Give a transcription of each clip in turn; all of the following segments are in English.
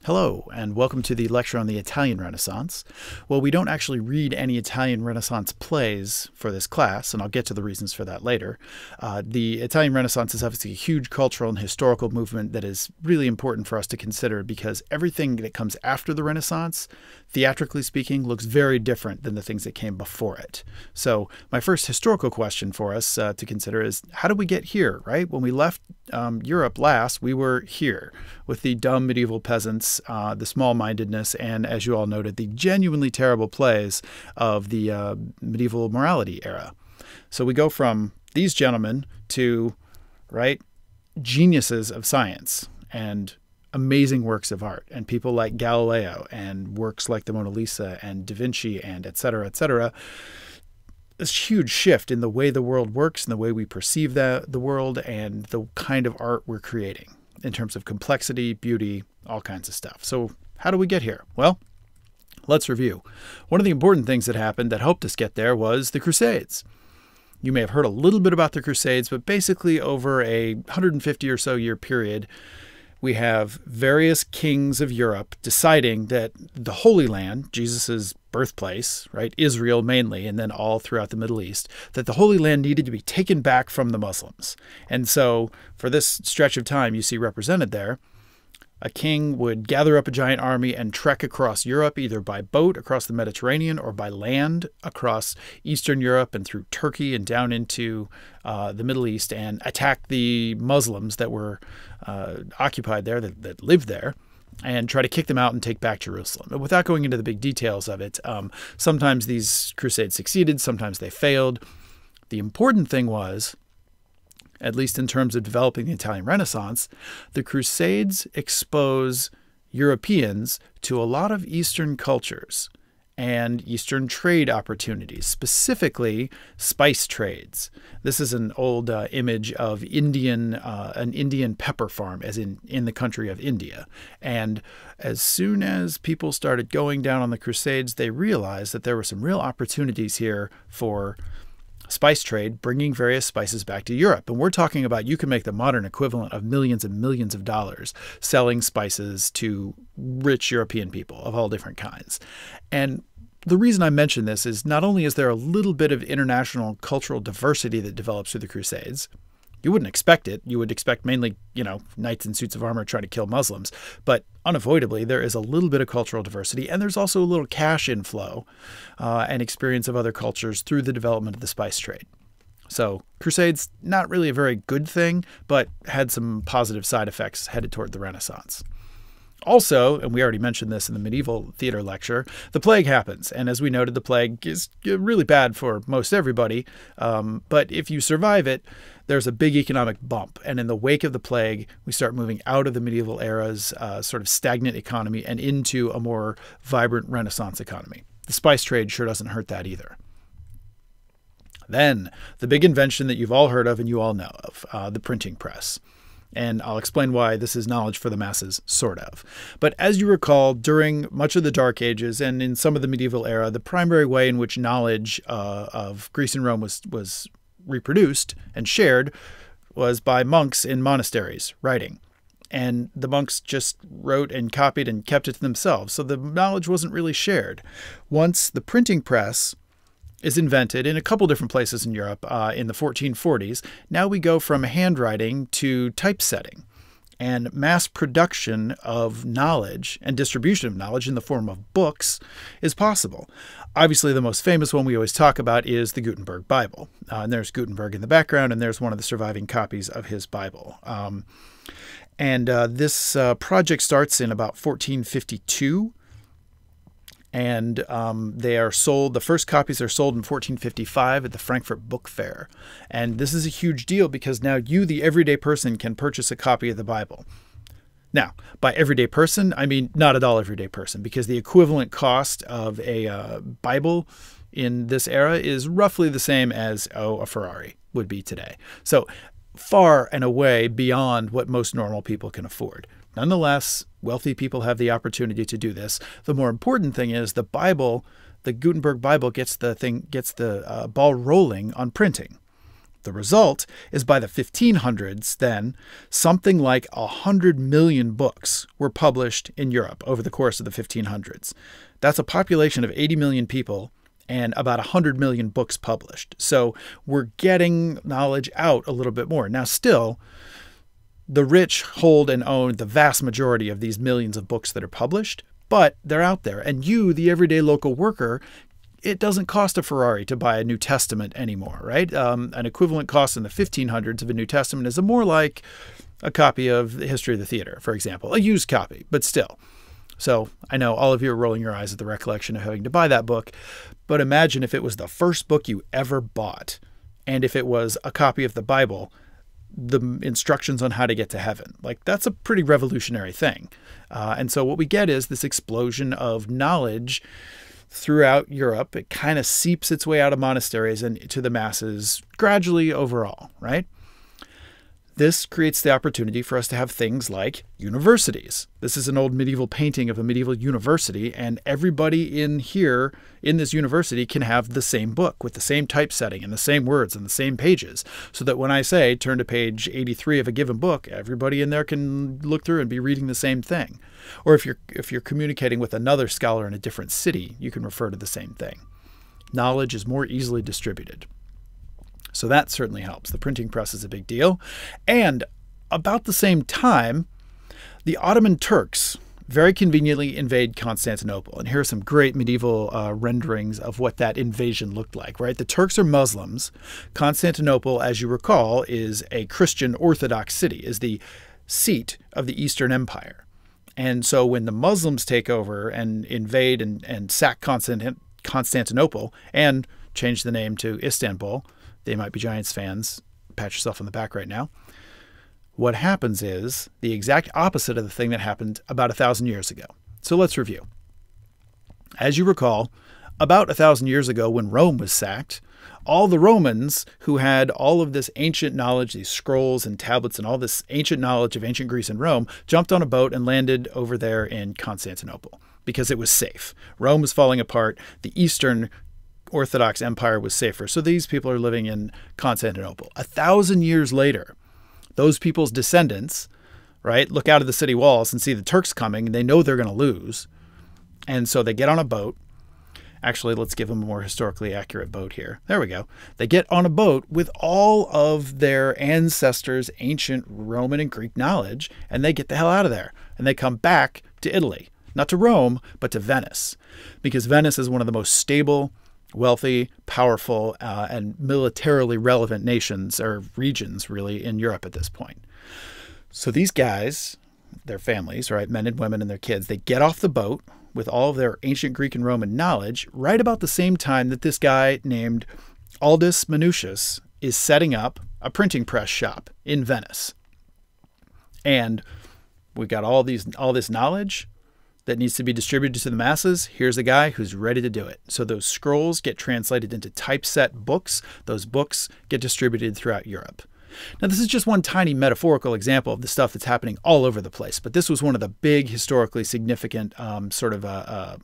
Hello, and welcome to the lecture on the Italian Renaissance. Well, we don't actually read any Italian Renaissance plays for this class, and I'll get to the reasons for that later. The Italian Renaissance is obviously a huge cultural and historical movement that is really important for us to consider because everything that comes after the Renaissance, theatrically speaking, looks very different than the things that came before it. So my first historical question for us to consider is, how did we get here, right? When we left Europe last, we were here with the dumb medieval peasants, the small-mindedness, and as you all noted, the genuinely terrible plays of the medieval morality era. So we go from these gentlemen to, right, geniuses of science and amazing works of art, and people like Galileo and works like the Mona Lisa and Da Vinci and et cetera, et cetera. This huge shift in the way the world works and the way we perceive the world and the kind of art we're creating in terms of complexity, beauty, all kinds of stuff. So how do we get here? Well, let's review. One of the important things that happened that helped us get there was the Crusades. You may have heard a little bit about the Crusades, but basically over a 150 or so year period, we have various kings of Europe deciding that the Holy Land, Jesus's birthplace, right, Israel mainly, and then all throughout the Middle East, that the Holy Land needed to be taken back from the Muslims. And so for this stretch of time you see represented there, a king would gather up a giant army and trek across Europe, either by boat across the Mediterranean or by land across Eastern Europe and through Turkey and down into the Middle East and attack the Muslims that were occupied there, that lived there, and try to kick them out and take back Jerusalem. But without going into the big details of it, sometimes these crusades succeeded, sometimes they failed. The important thing was, at least in terms of developing the Italian Renaissance, the Crusades expose Europeans to a lot of Eastern cultures and Eastern trade opportunities, specifically spice trades. This is an old image of an Indian pepper farm, as in the country of India. And as soon as people started going down on the Crusades, they realized that there were some real opportunities here for spice trade, bringing various spices back to Europe. And we're talking about, you can make the modern equivalent of millions and millions of dollars selling spices to rich European people of all different kinds. And the reason I mention this is not only is there a little bit of international cultural diversity that develops through the Crusades. You wouldn't expect it. You would expect mainly, knights in suits of armor trying to kill Muslims. But unavoidably, there is a little bit of cultural diversity. And there's also a little cash inflow and experience of other cultures through the development of the spice trade. So Crusades, not really a very good thing, but had some positive side effects headed toward the Renaissance. Also, and we already mentioned this in the medieval theater lecture, the plague happens. And as we noted, the plague is really bad for most everybody. But if you survive it, there's a big economic bump. And in the wake of the plague, we start moving out of the medieval era's sort of stagnant economy and into a more vibrant Renaissance economy. The spice trade sure doesn't hurt that either. Then, the big invention that you've all heard of and you all know of, the printing press. And I'll explain why this is knowledge for the masses, sort of. But as you recall, during much of the Dark Ages and in some of the medieval era, the primary way in which knowledge of Greece and Rome was reproduced and shared was by monks in monasteries writing. And the monks just wrote and copied and kept it to themselves. So the knowledge wasn't really shared. Once the printing press is invented in a couple different places in Europe in the 1440s. Now we go from handwriting to typesetting, and mass production of knowledge and distribution of knowledge in the form of books is possible. Obviously, the most famous one we always talk about is the Gutenberg Bible. And there's Gutenberg in the background, and there's one of the surviving copies of his Bible. This project starts in about 1452. And they are sold, the first copies are sold in 1455 at the Frankfurt Book Fair. And this is a huge deal because now you, the everyday person, can purchase a copy of the Bible. Now, by everyday person, I mean not at all everyday person, because the equivalent cost of a Bible in this era is roughly the same as, a Ferrari would be today. So far and away beyond what most normal people can afford. Nonetheless, wealthy people have the opportunity to do this. The more important thing is the Bible, the Gutenberg Bible gets the ball rolling on printing. The result is by the 1500s, then, something like 100 million books were published in Europe over the course of the 1500s. That's a population of 80 million people and about 100 million books published. So we're getting knowledge out a little bit more. Now, still, the rich hold and own the vast majority of these millions of books that are published, but they're out there. And you, the everyday local worker, it doesn't cost a Ferrari to buy a New Testament anymore, right? An equivalent cost in the 1500s of a New Testament is more like a copy of the History of the Theater, for example, a used copy, but still. So I know all of you are rolling your eyes at the recollection of having to buy that book, but imagine if it was the first book you ever bought, and if it was a copy of the Bible, the instructions on how to get to heaven. Like, that's a pretty revolutionary thing. And so what we get is this explosion of knowledge throughout Europe. It kind of seeps its way out of monasteries and to the masses gradually overall, right? This creates the opportunity for us to have things like universities. This is an old medieval painting of a medieval university, and everybody in here in this university can have the same book with the same typesetting and the same words and the same pages, so that when I say turn to page 83 of a given book, everybody in there can look through and be reading the same thing. Or if you're communicating with another scholar in a different city, you can refer to the same thing. Knowledge is more easily distributed. So that certainly helps. The printing press is a big deal. And about the same time, the Ottoman Turks very conveniently invade Constantinople. And here are some great medieval renderings of what that invasion looked like, right? The Turks are Muslims. Constantinople, as you recall, is a Christian Orthodox city, is the seat of the Eastern Empire. And so when the Muslims take over and invade and sack Constantinople and change the name to Istanbul, they might be Giants fans. Pat yourself on the back right now. What happens is the exact opposite of the thing that happened about 1,000 years ago. So let's review. As you recall, about 1,000 years ago when Rome was sacked, all the Romans who had all of this ancient knowledge, these scrolls and tablets and all this ancient knowledge of ancient Greece and Rome, jumped on a boat and landed over there in Constantinople because it was safe. Rome was falling apart. The Eastern Orthodox Empire was safer. So these people are living in Constantinople. 1,000 years later, those people's descendants, right, look out of the city walls and see the Turks coming, and they know they're going to lose. And so they get on a boat. Actually, let's give them a more historically accurate boat here. There we go. They get on a boat with all of their ancestors' ancient Roman and Greek knowledge, and they get the hell out of there. And they come back to Italy. Not to Rome, but to Venice. Because Venice is one of the most stable, wealthy, powerful, and militarily relevant nations or regions really in Europe at this point. So these guys, their families, right, men and women and their kids, they get off the boat with all of their ancient Greek and Roman knowledge right about the same time that this guy named Aldus Manutius is setting up a printing press shop in Venice. And we've got all this knowledge that needs to be distributed to the masses. Here's a guy who's ready to do it. So those scrolls get translated into typeset books. Those books get distributed throughout Europe. Now, this is just one tiny metaphorical example of the stuff that's happening all over the place, but this was one of the big historically significant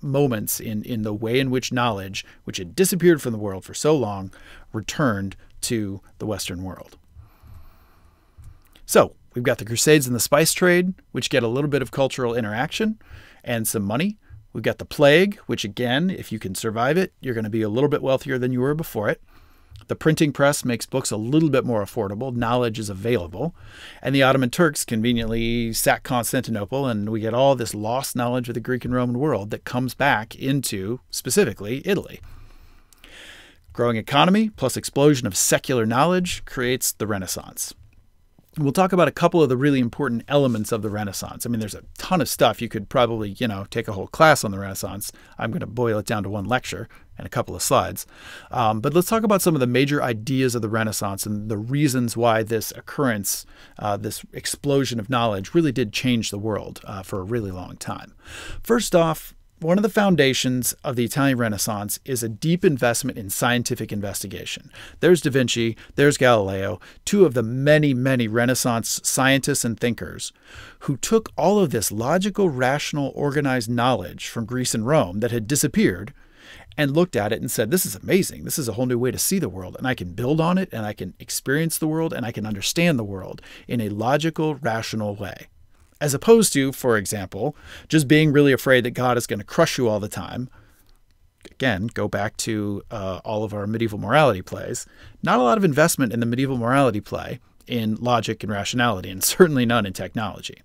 moments in the way in which knowledge, which had disappeared from the world for so long, returned to the Western world. So we've got the Crusades and the spice trade, which get a little bit of cultural interaction and some money. We've got the plague, which again, if you can survive it, you're going to be a little bit wealthier than you were before it. The printing press makes books a little bit more affordable. Knowledge is available. And the Ottoman Turks conveniently sack Constantinople, and we get all this lost knowledge of the Greek and Roman world that comes back into, specifically, Italy. Growing economy plus explosion of secular knowledge creates the Renaissance. We'll talk about a couple of the really important elements of the Renaissance. I mean, there's a ton of stuff. You could probably, take a whole class on the Renaissance. I'm going to boil it down to one lecture and a couple of slides. But let's talk about some of the major ideas of the Renaissance and the reasons why this occurrence, this explosion of knowledge, really did change the world for a really long time. First off, one of the foundations of the Italian Renaissance is a deep investment in scientific investigation. There's Da Vinci, there's Galileo, two of the many, many Renaissance scientists and thinkers who took all of this logical, rational, organized knowledge from Greece and Rome that had disappeared and looked at it and said, this is amazing. This is a whole new way to see the world, and I can build on it, and I can experience the world, and I can understand the world in a logical, rational way. As opposed to, for example, just being really afraid that God is going to crush you all the time. Again, go back to all of our medieval morality plays. Not a lot of investment in the medieval morality play in logic and rationality, and certainly none in technology.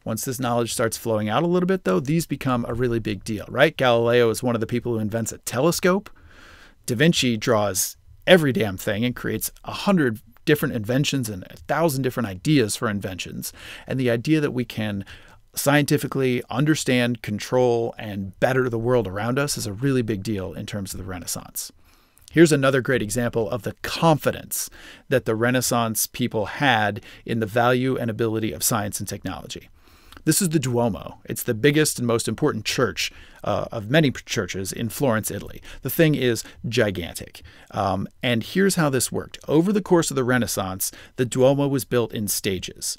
Once this knowledge starts flowing out a little bit, though, these become a really big deal, right? Galileo is one of the people who invents a telescope. Da Vinci draws every damn thing and creates 100 different inventions and 1,000 different ideas for inventions. And the idea that we can scientifically understand, control, and better the world around us is a really big deal in terms of the Renaissance. Here's another great example of the confidence that the Renaissance people had in the value and ability of science and technology. This is the Duomo. It's the biggest and most important church of many churches in Florence, Italy. The thing is gigantic. And here's how this worked. Over the course of the Renaissance, the Duomo was built in stages.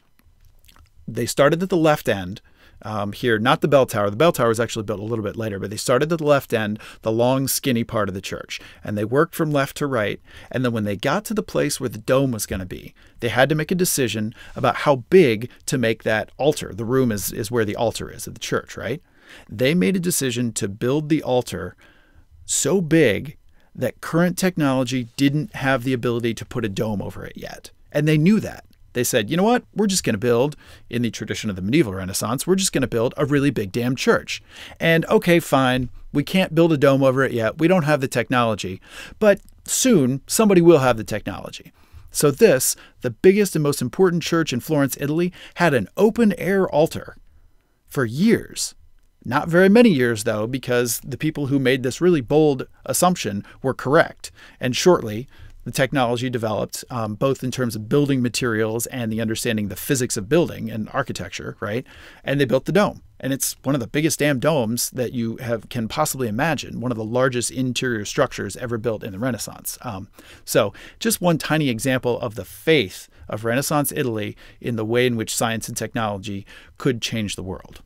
They started at the left end. Here, not the bell tower. The bell tower was actually built a little bit later, but they started at the left end, the long, skinny part of the church. And they worked from left to right. And then when they got to the place where the dome was going to be, they had to make a decision about how big to make that altar. The room is where the altar is at the church, right? They made a decision to build the altar so big that current technology didn't have the ability to put a dome over it yet. And they knew that. They said, you know what, we're just going to build, in the tradition of the medieval Renaissance, we're just going to build a really big damn church. And okay, fine, we can't build a dome over it yet. We don't have the technology. But soon, somebody will have the technology. So this, the biggest and most important church in Florence, Italy, had an open-air altar for years. Not very many years, though, because the people who made this really bold assumption were correct. And shortly, the technology developed, both in terms of building materials and the understanding the physics of building and architecture, right? And they built the dome. And it's one of the biggest damn domes that you can possibly imagine, one of the largest interior structures ever built in the Renaissance. So just one tiny example of the faith of Renaissance Italy in the way in which science and technology could change the world.